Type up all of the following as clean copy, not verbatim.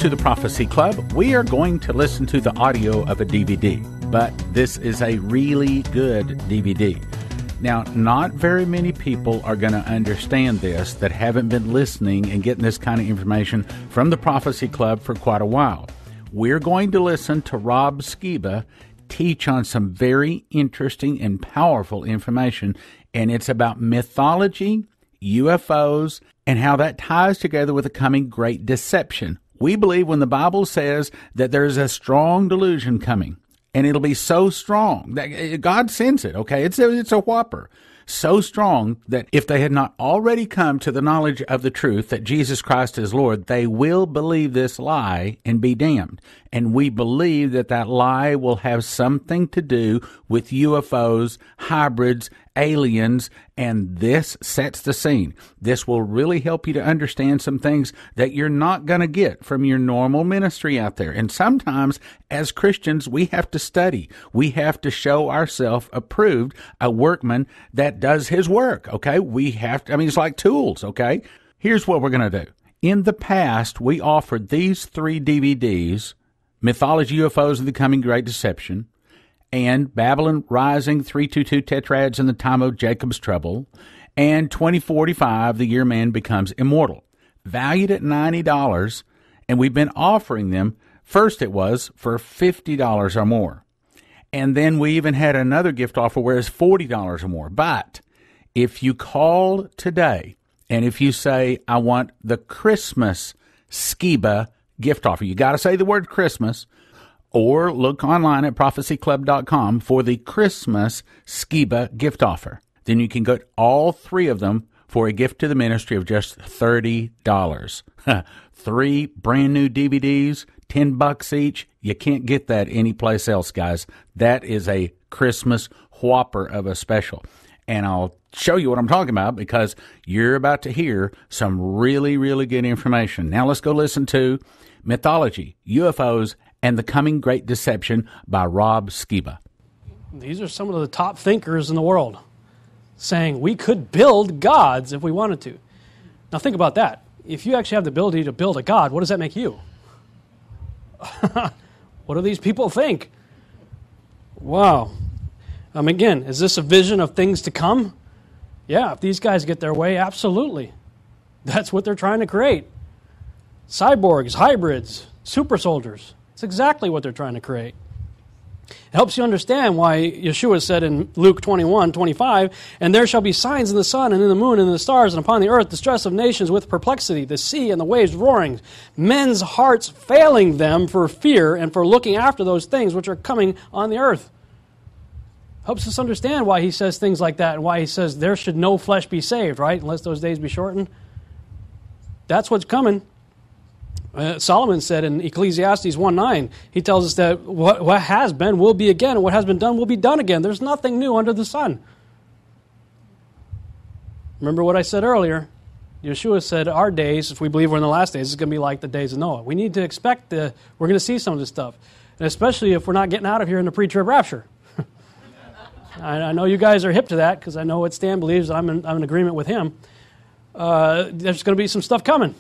to the Prophecy Club. We are going to listen to the audio of a DVD, but this is a really good DVD. Now, not very many people are going to understand this that haven't been listening and getting this kind of information from the Prophecy Club for quite a while. We're going to listen to Rob Skiba teach on some very interesting and powerful information, and it's about mythology, UFOs, and how that ties together with the coming great deception. We believe when the Bible says that there's a strong delusion coming, and it'll be so strong that God sends it, okay? It's a whopper. So strong that if they had not already come to the knowledge of the truth that Jesus Christ is Lord, they will believe this lie and be damned. And we believe that that lie will have something to do with UFOs, hybrids, aliens, and this sets the scene. This will really help you to understand some things that you're not going to get from your normal ministry out there. And sometimes, as Christians, we have to study. We have to show ourselves approved, a workman that does his work, okay? We have to, it's like tools, okay? Here's what we're going to do. In the past, we offered these 3 DVDs, Mythology, UFOs, and the Coming Great Deception, and Babylon Rising, 322 Tetrads in the Time of Jacob's Trouble, and 2045, The Year Man Becomes Immortal, valued at $90, and we've been offering them, first it was for $50 or more, and then we even had another gift offer where it's $40 or more. But if you call today, and if you say, I want the Christmas Skiba gift offer, you got to say the word Christmas, or look online at prophecyclub.com for the Christmas Skiba gift offer. Then you can get all 3 of them for a gift to the ministry of just $30. 3 brand new DVDs, $10 each. You can't get that anyplace else, guys. That is a Christmas whopper of a special. And I'll show you what I'm talking about because you're about to hear some really, really good information. Now let's go listen to Mythology, UFOs, and the Coming Great Deception by Rob Skiba. These are some of the top thinkers in the world saying we could build gods if we wanted to. Now think about that. If you actually have the ability to build a god, what does that make you? What do these people think? Wow. Again, is this a vision of things to come? Yeah, if these guys get their way, absolutely. That's what they're trying to create. Cyborgs, hybrids, super soldiers. It's exactly what they're trying to create. It helps you understand why Yeshua said in Luke 21:25, and there shall be signs in the sun and in the moon and in the stars and upon the earth, distress of nations with perplexity, the sea and the waves roaring, men's hearts failing them for fear and for looking after those things which are coming on the earth. Helps us understand why he says things like that and why he says there should no flesh be saved, right? Unless those days be shortened. That's what's coming. Solomon said in Ecclesiastes 1:9, he tells us that what has been will be again, and what has been done will be done again. There's nothing new under the sun. Remember what I said earlier? Yeshua said our days, if we believe we're in the last days, is going to be like the days of Noah. We need to expect we're going to see some of this stuff, and especially if we're not getting out of here in the pre-trib rapture. I know you guys are hip to that because I know what Stan believes. I'm in agreement with him. There's going to be some stuff coming.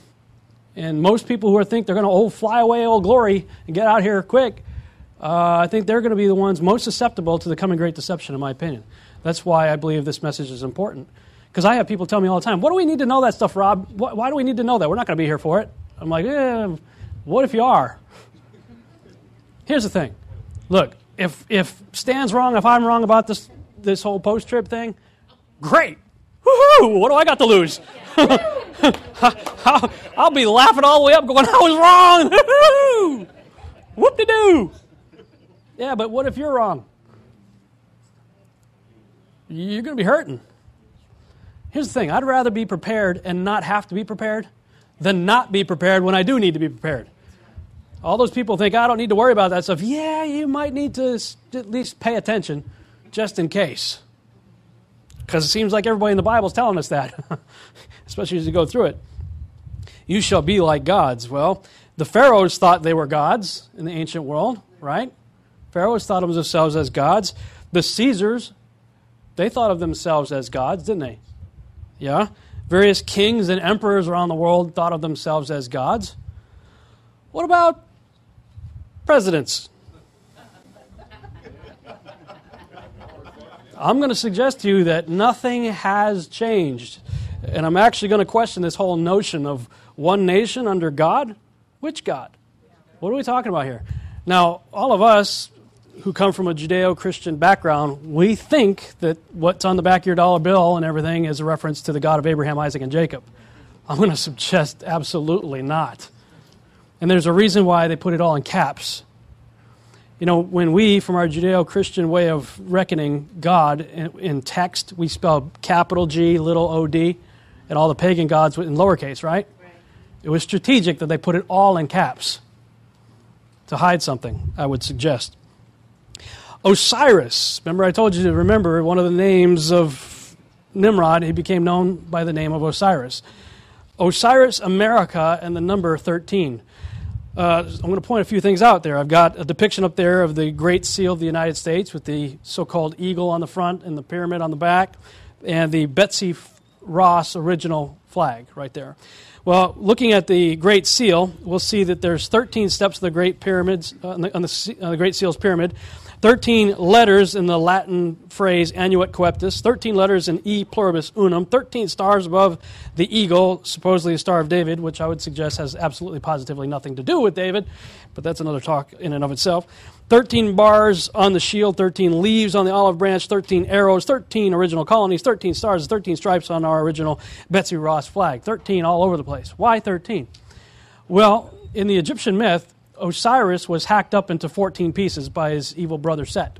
And most people who think they're going to fly away old glory and get out here quick, I think they're going to be the ones most susceptible to the coming great deception, in my opinion. That's why I believe this message is important. Because I have people tell me all the time, what do we need to know that stuff, Rob? Why do we need to know that? We're not going to be here for it. I'm like, what if you are? Here's the thing. Look, if Stan's wrong, if I'm wrong about this whole post-trib thing, great. Woohoo! What do I got to lose? I'll be laughing all the way up going, I was wrong! Whoop-de-doo! Yeah, but what if you're wrong? You're going to be hurting. Here's the thing. I'd rather be prepared and not have to be prepared than not be prepared when I do need to be prepared. All those people think, I don't need to worry about that stuff. Yeah, you might need to at least pay attention just in case. Because it seems like everybody in the Bible is telling us that, especially as you go through it. You shall be like gods. Well, the pharaohs thought they were gods in the ancient world, right? Pharaohs thought of themselves as gods. The Caesars, they thought of themselves as gods, didn't they? Yeah. Various kings and emperors around the world thought of themselves as gods. What about presidents? I'm going to suggest to you that nothing has changed. And I'm actually going to question this whole notion of one nation under God. Which God? What are we talking about here? Now, all of us who come from a Judeo-Christian background, we think that what's on the back of your dollar bill and everything is a reference to the God of Abraham, Isaac, and Jacob. I'm going to suggest absolutely not. And there's a reason why they put it all in caps. You know, when we, from our Judeo-Christian way of reckoning God in text, we spell capital G, little o-d, and all the pagan gods in lowercase, right? It was strategic that they put it all in caps to hide something, I would suggest. Osiris. Remember, I told you to remember one of the names of Nimrod. He became known by the name of Osiris. Osiris America and the number 13. I'm going to point a few things out there. I've got a depiction up there of the Great Seal of the United States with the so-called eagle on the front and the pyramid on the back, and the Betsy Ross original flag right there. Well, looking at the Great Seal, we'll see that there's 13 steps of the Great Pyramids on the Great Seal's pyramid, 13 letters in the Latin phrase annuit coeptis, 13 letters in E Pluribus Unum, 13 stars above the eagle, supposedly a Star of David, which I would suggest has absolutely positively nothing to do with David, but that's another talk in and of itself. 13 bars on the shield, 13 leaves on the olive branch, 13 arrows, 13 original colonies, 13 stars, 13 stripes on our original Betsy Ross flag. 13 all over the place. Why 13? Well, in the Egyptian myth, Osiris was hacked up into 14 pieces by his evil brother Set.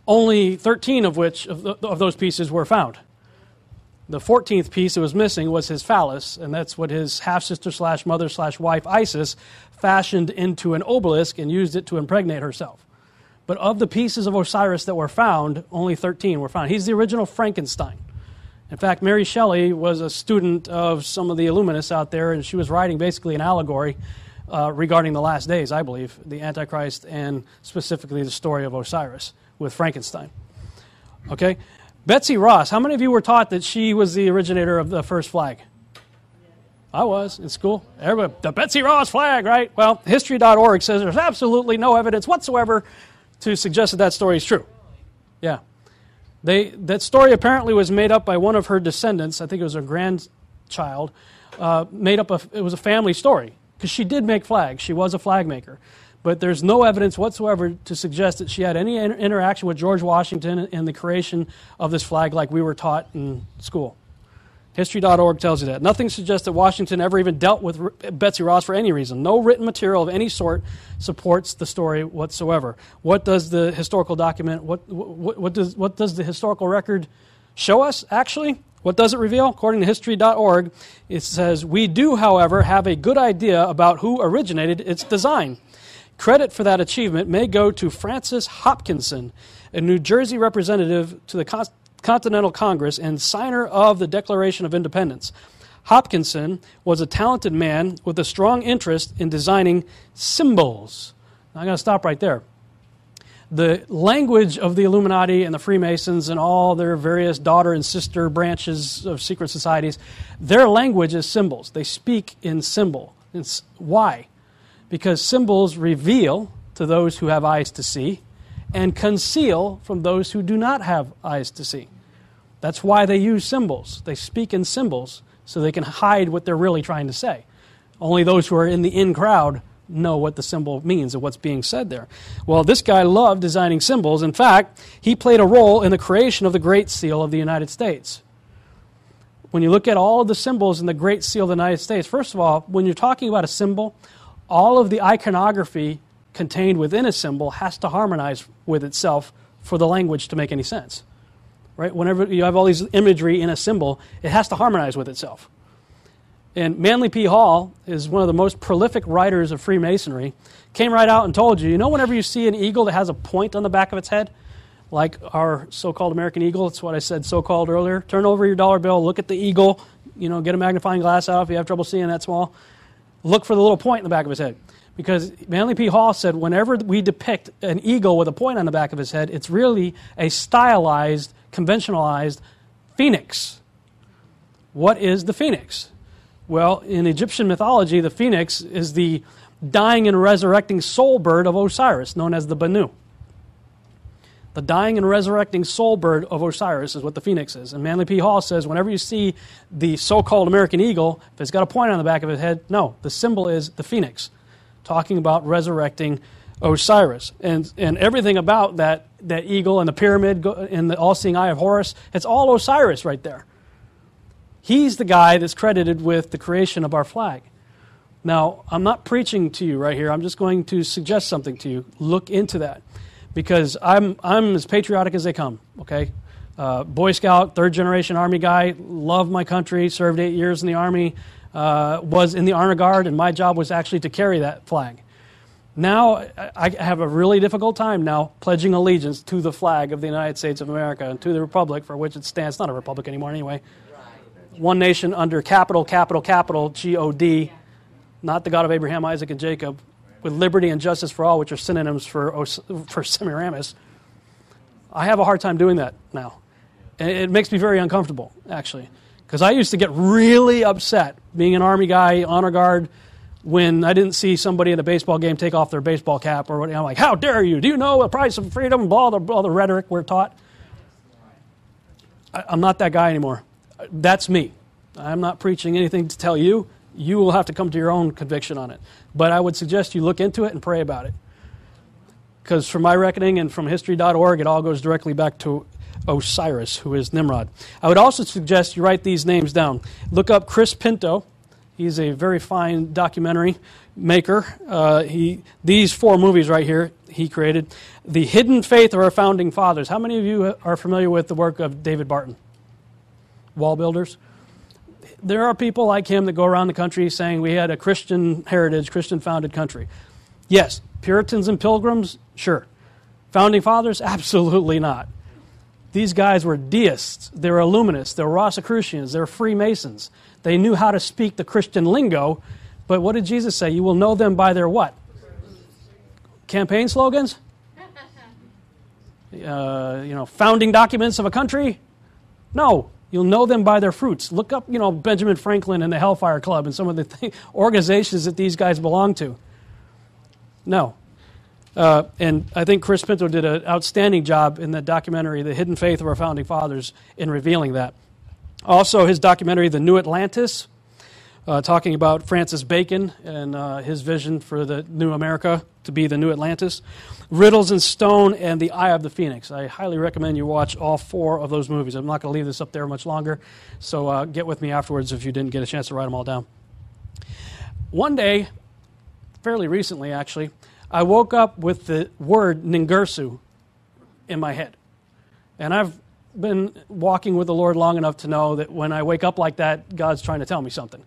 Only 13 of which of those pieces were found. The 14th piece that was missing was his phallus, and that's what his half-sister slash mother slash wife Isis fashioned into an obelisk and used it to impregnate herself. But of the pieces of Osiris that were found, only 13 were found. He's the original Frankenstein. In fact, Mary Shelley was a student of some of the Illuminists out there, and she was writing basically an allegory regarding the last days, I believe, the Antichrist and specifically the story of Osiris with Frankenstein. Okay? Betsy Ross, how many of you were taught that she was the originator of the first flag? I was in school. Everybody, the Betsy Ross flag, right? Well, history.org says there's absolutely no evidence whatsoever to suggest that that story is true. Yeah. That story apparently was made up by one of her descendants. I think it was her grandchild. It was a family story. Because she did make flags. She was a flag maker. But there's no evidence whatsoever to suggest that she had any interaction with George Washington in the creation of this flag like we were taught in school. History.org tells you that. Nothing suggests that Washington ever even dealt with Betsy Ross for any reason. No written material of any sort supports the story whatsoever. What does the historical document, what does the historical record show us, actually? What does it reveal? According to history.org, it says, we do, however, have a good idea about who originated its design. Credit for that achievement may go to Francis Hopkinson, a New Jersey representative to the Continental Congress and signer of the Declaration of Independence. Hopkinson was a talented man with a strong interest in designing symbols. Now, I'm going to stop right there. The language of the Illuminati and the Freemasons and all their various daughter and sister branches of secret societies, their language is symbols. They speak in symbol. Why? Because symbols reveal to those who have eyes to see and conceal from those who do not have eyes to see. That's why they use symbols. They speak in symbols so they can hide what they're really trying to say. Only those who are in the in crowd know what the symbol means and what's being said there. Well, this guy loved designing symbols. In fact, he played a role in the creation of the Great Seal of the United States. When you look at all of the symbols in the Great Seal of the United States, first of all, when you're talking about a symbol, all of the iconography contained within a symbol has to harmonize with itself for the language to make any sense. Right? Whenever you have all these imagery in a symbol, it has to harmonize with itself. And Manly P. Hall is one of the most prolific writers of Freemasonry, came right out and told you, whenever you see an eagle that has a point on the back of its head, like our so-called American eagle, that's what I said so-called earlier, turn over your dollar bill, look at the eagle, get a magnifying glass out if you have trouble seeing that small. Look for the little point in the back of his head. Because Manly P. Hall said whenever we depict an eagle with a point on the back of his head, it's really a stylized, conventionalized phoenix. What is the phoenix? Well, in Egyptian mythology, the phoenix is the dying and resurrecting soul bird of Osiris, known as the Banu. The dying and resurrecting soul bird of Osiris is what the phoenix is. And Manly P. Hall says whenever you see the so-called American eagle, if it's got a point on the back of its head, no, the symbol is the phoenix, talking about resurrecting Osiris. And everything about that eagle and the pyramid and the all-seeing eye of Horus, it's all Osiris right there. He's the guy that's credited with the creation of our flag. Now, I'm not preaching to you right here. I'm just going to suggest something to you. Look into that. Because I'm as patriotic as they come, okay? Boy Scout, third-generation Army guy, love my country, served 8 years in the Army, was in the Honor Guard, and my job was actually to carry that flag. Now, I have a really difficult time now pledging allegiance to the flag of the United States of America and to the republic for which it stands. It's not a republic anymore anyway. One nation under capital, G-O-D, not the God of Abraham, Isaac, and Jacob, with liberty and justice for all, which are synonyms for Semiramis. I have a hard time doing that now. And it makes me very uncomfortable, actually. Because I used to get really upset, being an Army guy, Honor Guard, when I didn't see somebody at a baseball game take off their baseball cap or whatever. I'm like, how dare you? Do you know the price of freedom? All the rhetoric we're taught. I'm not that guy anymore. That's me. I'm not preaching anything to tell you. You will have to come to your own conviction on it. But I would suggest you look into it and pray about it. Because from my reckoning and from history.org, it all goes directly back to Osiris, who is Nimrod. I would also suggest you write these names down. Look up Chris Pinto. He's a very fine documentary maker. These 4 movies right here he created. The Hidden Faith of Our Founding Fathers. How many of you are familiar with the work of David Barton? Wall builders? There are people like him that go around the country saying we had a Christian heritage, Christian-founded country. Yes. Puritans and Pilgrims? Sure. Founding Fathers? Absolutely not. These guys were deists. They were Illuminists. They were Rosicrucians. They were Freemasons. They knew how to speak the Christian lingo, but what did Jesus say? You will know them by their what? Campaign slogans? Founding documents of a country? No. You'll know them by their fruits. Look up, Benjamin Franklin and the Hellfire Club and some of the organizations that these guys belong to. No. And I think Chris Pinto did an outstanding job in the documentary, The Hidden Faith of Our Founding Fathers, in revealing that. Also, his documentary, The New Atlantis, talking about Francis Bacon and his vision for the new America to be the new Atlantis. Riddles in Stone and The Eye of the Phoenix. I highly recommend you watch all 4 of those movies. I'm not going to leave this up there much longer, so get with me afterwards if you didn't get a chance to write them all down. One day, fairly recently actually, I woke up with the word Ningirsu in my head. And I've been walking with the Lord long enough to know that when I wake up like that, God's trying to tell me something.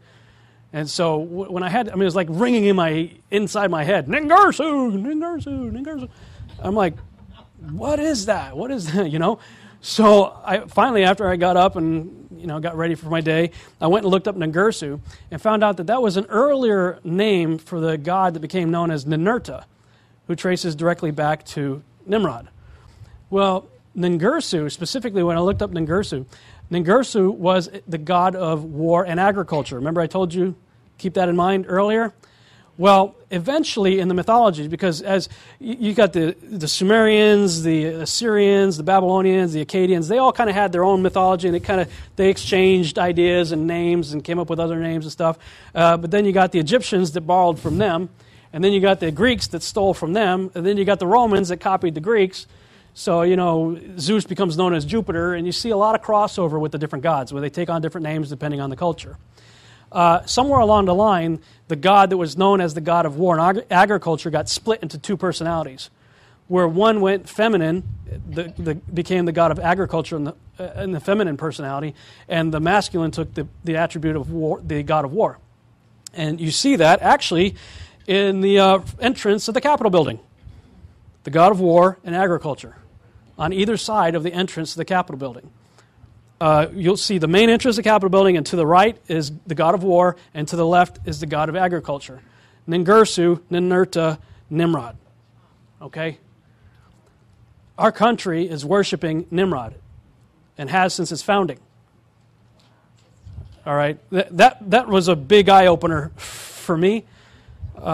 And so when it was like ringing inside my head, Ningirsu, Ningirsu, Ningirsu. I'm like, what is that? What is that? So I finally, after I got up and got ready for my day, I went and looked up Ningirsu and found out that was an earlier name for the god that became known as Ninurta, who traces directly back to Nimrod. Well, Ningirsu, specifically when I looked up Ningirsu was the god of war and agriculture. Remember I told you, keep that in mind earlier? Well, eventually in the mythology, because as you got the Sumerians, the Assyrians, the Babylonians, the Akkadians, they all kind of had their own mythology, and they exchanged ideas and names and came up with other names and stuff. But then you got the Egyptians that borrowed from them, and then you got the Greeks that stole from them, and then you got the Romans that copied the Greeks. So, Zeus becomes known as Jupiter, and you see a lot of crossover with the different gods, where they take on different names depending on the culture. Somewhere along the line, the god that was known as the god of war and agriculture got split into 2 personalities, where one went feminine, became the god of agriculture and the feminine personality, and the masculine took the attribute of war, the god of war. And you see that, actually, in the entrance of the Capitol building. The god of war and agriculture on either side of the entrance to the Capitol building. You'll see the main entrance of the Capitol building, and to the right is the god of war, and to the left is the god of agriculture. Ningirsu, Ninurta, Nimrod. Okay? Our country is worshiping Nimrod, and has since its founding. All right, that was a big eye opener for me. You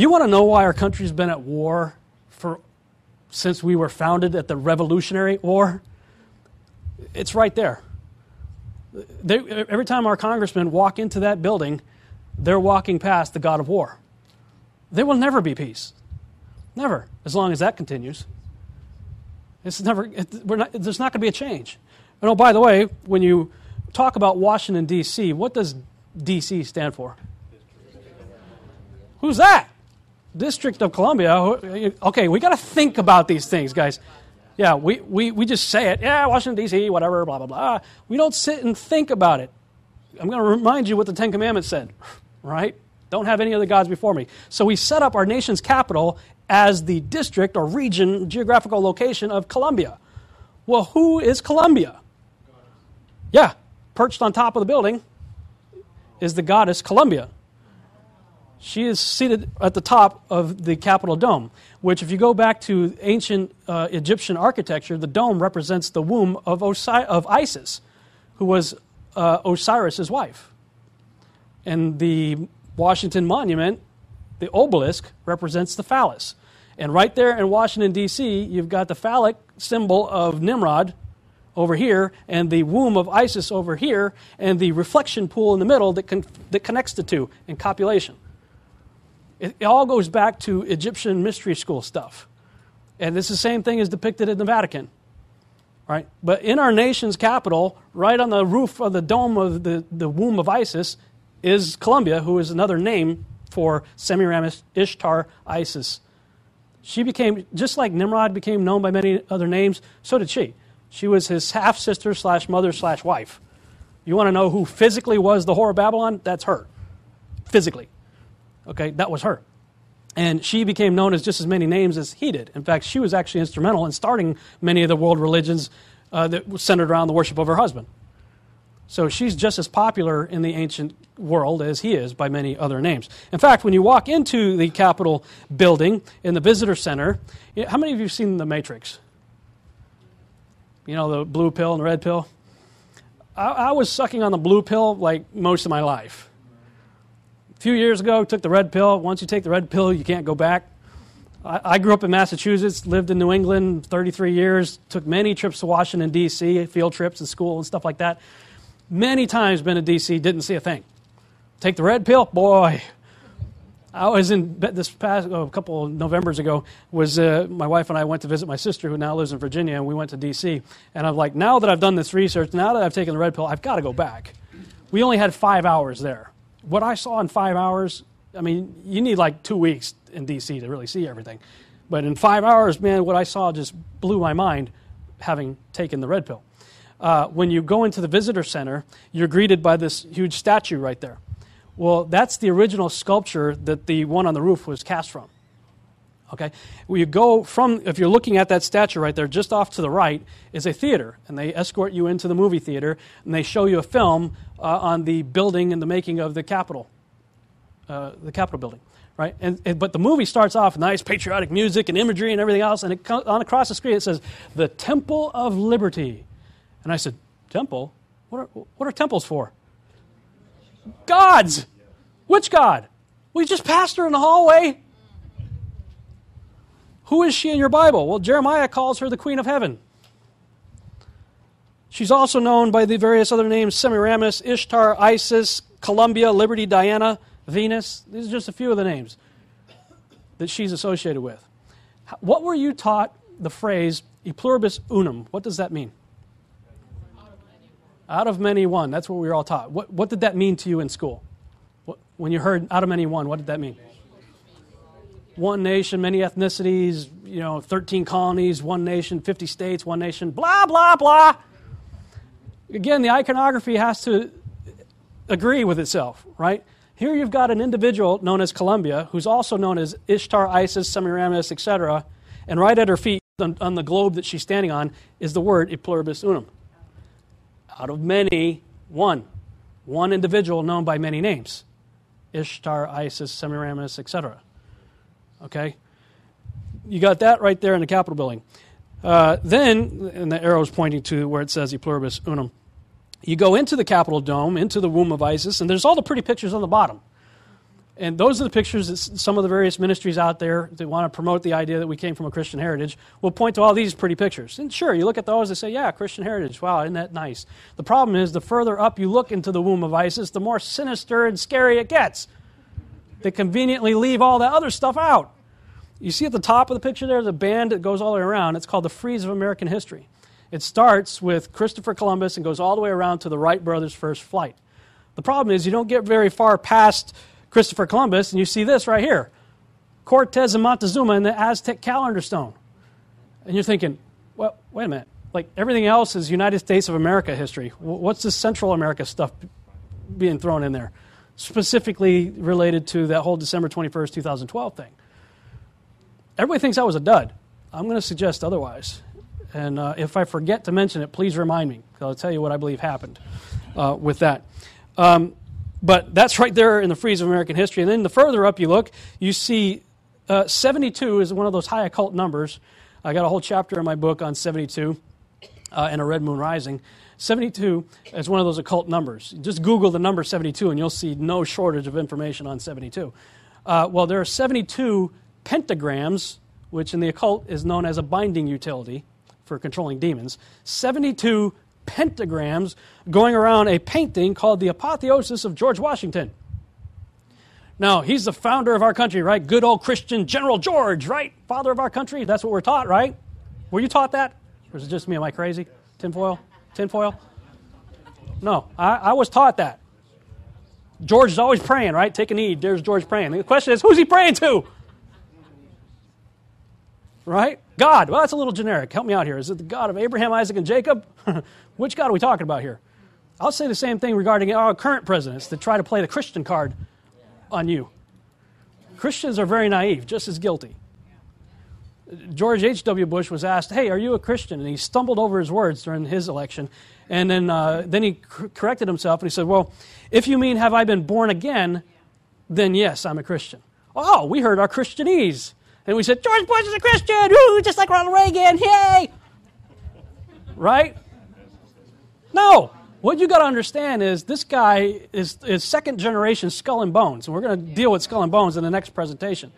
want to know why our country's been at war since we were founded at the Revolutionary War? It's right there. Every time our congressmen walk into that building, they're walking past the God of war. There will never be peace. Never, as long as that continues. There's not going to be a change. And oh, by the way, when you talk about Washington, D.C., what does D.C. stand for? Who's that? District of Columbia. Okay, we got to think about these things, guys. Yeah, we just say it. Yeah, Washington, D.C., whatever, blah, blah, blah. We don't sit and think about it. I'm going to remind you what the Ten Commandments said, right? Don't have any other gods before me. So we set up our nation's capital as the district or region, geographical location of Columbia. Well, who is Columbia? Yeah, perched on top of the building is the goddess Columbia. She is seated at the top of the Capitol dome, which if you go back to ancient Egyptian architecture, the dome represents the womb of Isis, who was Osiris' wife. And the Washington Monument, the obelisk, represents the phallus. And right there in Washington, D.C., you've got the phallic symbol of Nimrod over here, and the womb of Isis over here, and the reflection pool in the middle that connects the two in copulation. It all goes back to Egyptian mystery school stuff. And it's the same thing as depicted in the Vatican. Right? But in our nation's capital, right on the roof of the dome of the womb of Isis, is Columbia, who is another name for Semiramis, Ishtar, Isis. She became, just like Nimrod became known by many other names, so did she. She was his half-sister / mother / wife. You want to know who physically was the whore of Babylon? That's her. Physically. Okay, that was her. And she became known as just as many names as he did. In fact, she was actually instrumental in starting many of the world religions that were centered around the worship of her husband. So she's just as popular in the ancient world as he is by many other names. In fact, when you walk into the Capitol building in the visitor center, how many of you have seen The Matrix? You know, the blue pill and the red pill? I was sucking on the blue pill like most of my life. A few years ago, took the red pill. Once you take the red pill, you can't go back. I grew up in Massachusetts, lived in New England 33 years, took many trips to Washington, D.C., field trips in school and stuff like that. Many times been to D.C., didn't see a thing. Take the red pill, boy. I was in this past a couple of Novembers ago. My wife and I went to visit my sister who now lives in Virginia, and we went to D.C. And I'm like, now that I've done this research, now that I've taken the red pill, I've got to go back. We only had 5 hours there. What I saw in 5 hours, I mean, you need like 2 weeks in D.C. to really see everything. But in 5 hours, man, what I saw just blew my mind having taken the red pill. When you go into the visitor center, you're greeted by this huge statue right there. Well, that's the original sculpture that the one on the roof was cast from. Okay? Well, you go from, if you're looking at that statue right there, just off to the right is a theater, and they escort you into the movie theater, and they show you a film on the building and the making of the Capitol building. Right? But the movie starts off with nice patriotic music and imagery and everything else, and across the screen it says, "The Temple of Liberty." And I said, "Temple? What are temples for?" Gods! Which God? We just passed her in the hallway. Who is she in your Bible? Well, Jeremiah calls her the Queen of Heaven. She's also known by the various other names: Semiramis, Ishtar, Isis, Columbia, Liberty, Diana, Venus. These are just a few of the names that she's associated with. What were you taught the phrase E Pluribus Unum? What does that mean? Out of many one. That's what we were all taught. What did that mean to you in school? When you heard out of many one, what did that mean? One nation, many ethnicities, 13 colonies, one nation, 50 states, one nation, blah, blah, blah. Again, the iconography has to agree with itself, right? Here you've got an individual known as Columbia, who's also known as Ishtar, Isis, Semiramis, etc. And right at her feet, on the globe that she's standing on, is the word E Pluribus Unum. Out of many, one. One individual known by many names. Ishtar, Isis, Semiramis, etc. Okay? You got that right there in the Capitol building. Then, and the arrow's pointing to where it says E Pluribus Unum. You go into the Capitol Dome, into the womb of Isis, and there's all the pretty pictures on the bottom. And those are the pictures that some of the various ministries out there that want to promote the idea that we came from a Christian heritage will point to all these pretty pictures. And sure, you look at those and say, yeah, Christian heritage, wow, isn't that nice? The problem is the further up you look into the womb of Isis, the more sinister and scary it gets. They conveniently leave all that other stuff out. You see at the top of the picture there, the band that goes all the way around. It's called the Frieze of American History. It starts with Christopher Columbus and goes all the way around to the Wright brothers' first flight. The problem is you don't get very far past Christopher Columbus and you see this right here, Cortez and Montezuma in the Aztec calendar stone. And you're thinking, well, wait a minute. Like everything else is United States of America history. What's this Central America stuff being thrown in there? Specifically related to that whole December 21st, 2012 thing. Everybody thinks that was a dud. I'm going to suggest otherwise. And if I forget to mention it, please remind me, because I'll tell you what I believe happened with that. But that's right there in the Frieze of American History. And then the further up you look, you see 72 is one of those high occult numbers. I got a whole chapter in my book on 72 and a red moon rising. 72 is one of those occult numbers. Just Google the number 72 and you'll see no shortage of information on 72. Well, there are 72 pentagrams, which in the occult is known as a binding utility for controlling demons. 72 pentagrams going around a painting called the Apotheosis of George Washington. Now, he's the founder of our country, right? Good old Christian General George, right? Father of our country. That's what we're taught, right? Were you taught that? Or is it just me? Am I crazy? Tinfoil? Tinfoil? No, I was taught that. George is always praying, right? Take a knee. There's George praying. The question is, who's he praying to? Right? God. Well, that's a little generic. Help me out here. Is it the God of Abraham, Isaac, and Jacob? Which God are we talking about here? I'll say the same thing regarding our current presidents that try to play the Christian card on you. Christians are very naive, just as guilty. George H.W. Bush was asked, hey, are you a Christian? And he stumbled over his words during his election. And then he corrected himself and he said, well, if you mean have I been born again, then yes, I'm a Christian. Oh, we heard our Christianese. And we said, George Bush is a Christian, woo, just like Ronald Reagan, yay! Right? No. What you got to understand is this guy is second generation Skull and Bones. And we're going to deal with Skull and Bones in the next presentation.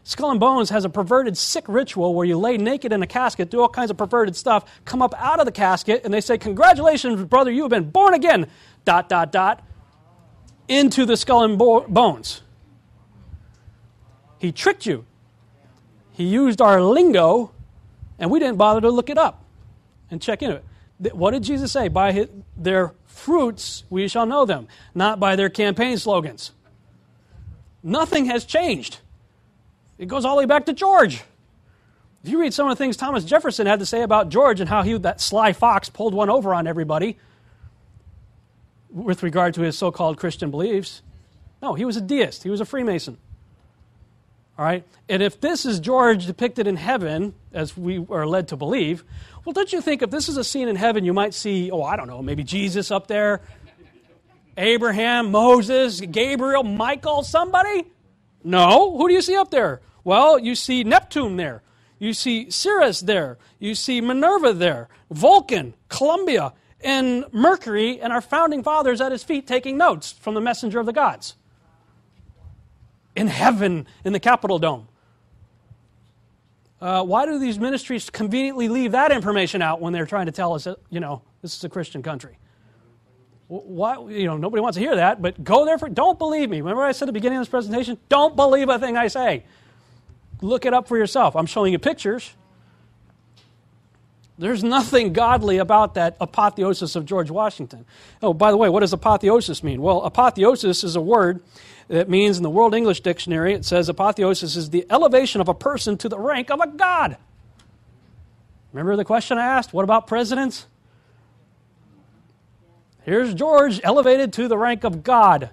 Skull and Bones has a perverted sick ritual where you lay naked in a casket, do all kinds of perverted stuff, come up out of the casket, and they say, congratulations, brother, you have been born again, ... into the Skull and Bones. He tricked you. He used our lingo, and we didn't bother to look it up and check into it. What did Jesus say? By their fruits we shall know them, not by their campaign slogans. Nothing has changed. It goes all the way back to George. If you read some of the things Thomas Jefferson had to say about George and how that sly fox pulled one over on everybody with regard to his so-called Christian beliefs, no, he was a deist. He was a Freemason. All right? And if this is George depicted in heaven, as we are led to believe, well, don't you think if this is a scene in heaven, you might see, I don't know, maybe Jesus up there, Abraham, Moses, Gabriel, Michael, somebody? No. Who do you see up there? Well, you see Neptune there. You see Ceres there. You see Minerva there. Vulcan, Columbia, and Mercury, and our founding fathers at his feet taking notes from the messenger of the gods. In heaven, in the Capitol Dome. Why do these ministries conveniently leave that information out when they're trying to tell us that, this is a Christian country? Why, nobody wants to hear that, but go there don't believe me. Remember I said at the beginning of this presentation? Don't believe a thing I say. Look it up for yourself. I'm showing you pictures. There's nothing godly about that apotheosis of George Washington. Oh, by the way, what does apotheosis mean? Well, apotheosis is a word that means in the World English Dictionary, it says apotheosis is the elevation of a person to the rank of a god. Remember the question I asked? What about presidents? Here's George elevated to the rank of God.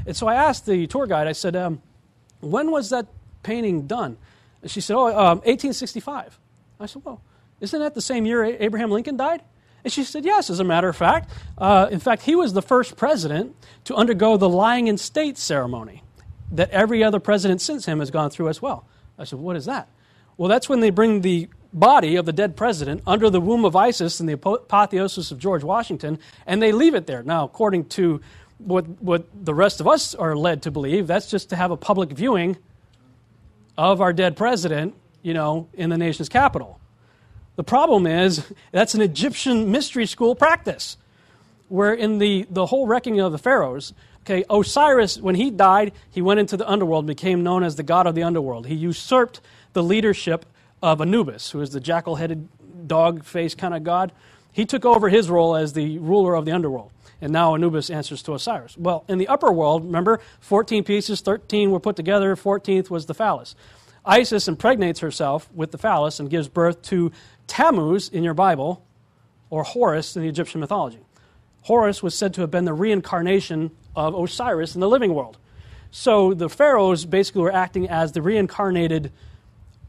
And so I asked the tour guide, I said, when was that painting done? And she said, 1865. I said, well, isn't that the same year Abraham Lincoln died? And she said, yes, as a matter of fact. In fact, he was the first president to undergo the lying in state ceremony that every other president since him has gone through as well. I said, what is that? Well, that's when they bring the body of the dead president under the womb of Isis in the apotheosis of George Washington, and they leave it there. Now, according to what the rest of us are led to believe, that's just to have a public viewing of our dead president, in the nation's capital. The problem is that's an Egyptian mystery school practice, where in the whole reckoning of the pharaohs, Osiris, when he died, he went into the underworld, became known as the god of the underworld. He usurped the leadership of Anubis, who is the jackal-headed, dog-faced kind of god. He took over his role as the ruler of the underworld, and now Anubis answers to Osiris. Well, in the upper world, remember, 14 pieces, 13 were put together, 14th was the phallus. Isis impregnates herself with the phallus and gives birth to Tammuz in your Bible, or Horus in the Egyptian mythology. Horus was said to have been the reincarnation of Osiris in the living world. So the pharaohs basically were acting as the reincarnated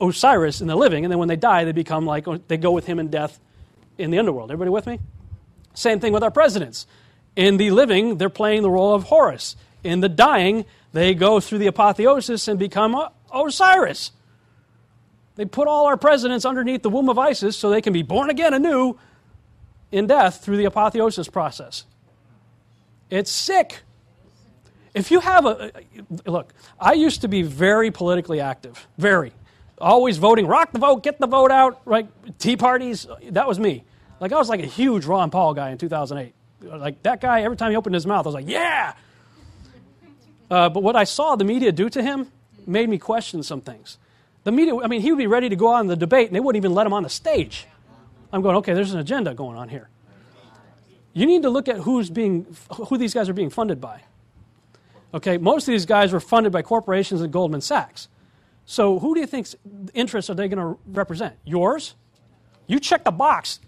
Osiris in the living, and then when they die, they become they go with him in death in the underworld. Everybody with me? Same thing with our presidents. In the living, they're playing the role of Horus. In the dying, they go through the apotheosis and become Osiris. They put all our presidents underneath the womb of Isis so they can be born again anew in death through the apotheosis process. It's sick. If you have look, I used to be very politically active, always voting, rock the vote, get the vote out, right? Tea parties, that was me. I was like a huge Ron Paul guy in 2008. Like that guy, every time he opened his mouth, I was like, yeah! But what I saw the media do to him made me question some things. The media, he would be ready to go on the debate, and they wouldn't even let him on the stage. I'm going, okay, there's an agenda going on here. You need to look at who these guys are being funded by. Okay, most of these guys were funded by corporations and Goldman Sachs. So who do you think's interests are they going to represent? Yours? You check the box,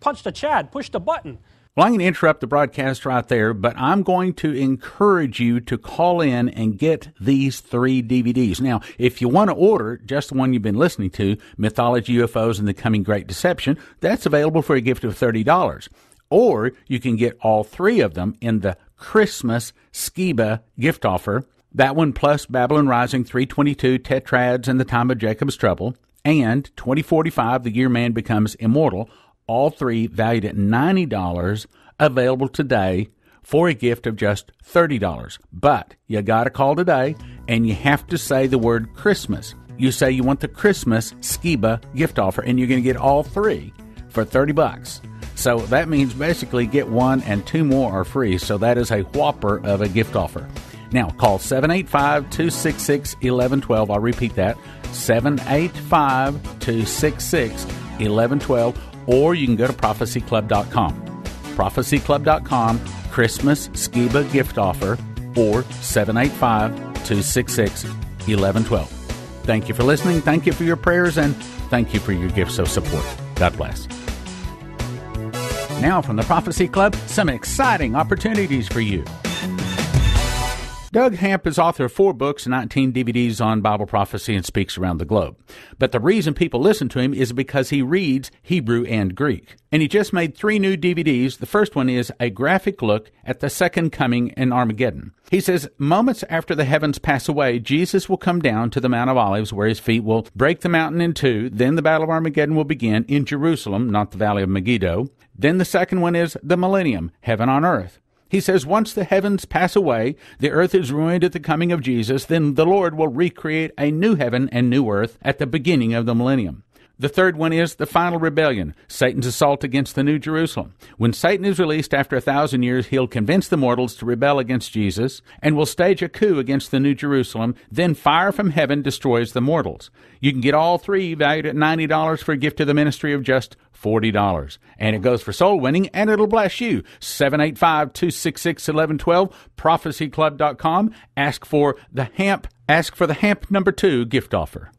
punch the Chad, push the button. Well, I'm going to interrupt the broadcast right there, but I'm going to encourage you to call in and get these 3 DVDs. Now, if you want to order just the one you've been listening to, Mythology, UFOs, and the Coming Great Deception, that's available for a gift of $30. Or you can get all 3 of them in the Christmas Skiba gift offer. That one plus Babylon Rising, 322, Tetrads, and the Time of Jacob's Trouble, and 2045, The Year Man Becomes Immortal, all 3 valued at $90, available today for a gift of just $30. But you got to call today, and you have to say the word Christmas. You say you want the Christmas Skiba gift offer, and you're going to get all 3 for $30. So that means basically get 1 and 2 more are free. So that is a whopper of a gift offer. Now, call 785-266-1112. I'll repeat that, 785-266-1112. Or you can go to prophecyclub.com. Prophecyclub.com, Christmas Skiba gift offer, or 785-266-1112. Thank you for listening. Thank you for your prayers, and thank you for your gifts of support. God bless. Now from the Prophecy Club, some exciting opportunities for you. Doug Hamp is author of 4 books and 19 DVDs on Bible prophecy and speaks around the globe. But the reason people listen to him is because he reads Hebrew and Greek. And he just made 3 new DVDs. The first one is a graphic look at the second coming in Armageddon. He says, moments after the heavens pass away, Jesus will come down to the Mount of Olives where his feet will break the mountain in 2. Then the Battle of Armageddon will begin in Jerusalem, not the Valley of Megiddo. Then the second one is the millennium, heaven on earth. He says once the heavens pass away, the earth is ruined at the coming of Jesus, then the Lord will recreate a new heaven and new earth at the beginning of the millennium. The third one is the final rebellion, Satan's assault against the New Jerusalem. When Satan is released after 1,000 years, he'll convince the mortals to rebel against Jesus and will stage a coup against the New Jerusalem. Then fire from heaven destroys the mortals. You can get all 3 valued at $90 for a gift to the ministry of just $40. And it goes for soul winning, and it'll bless you. 785-266-1112, prophecyclub.com. Ask for the Hamp number 2 gift offer.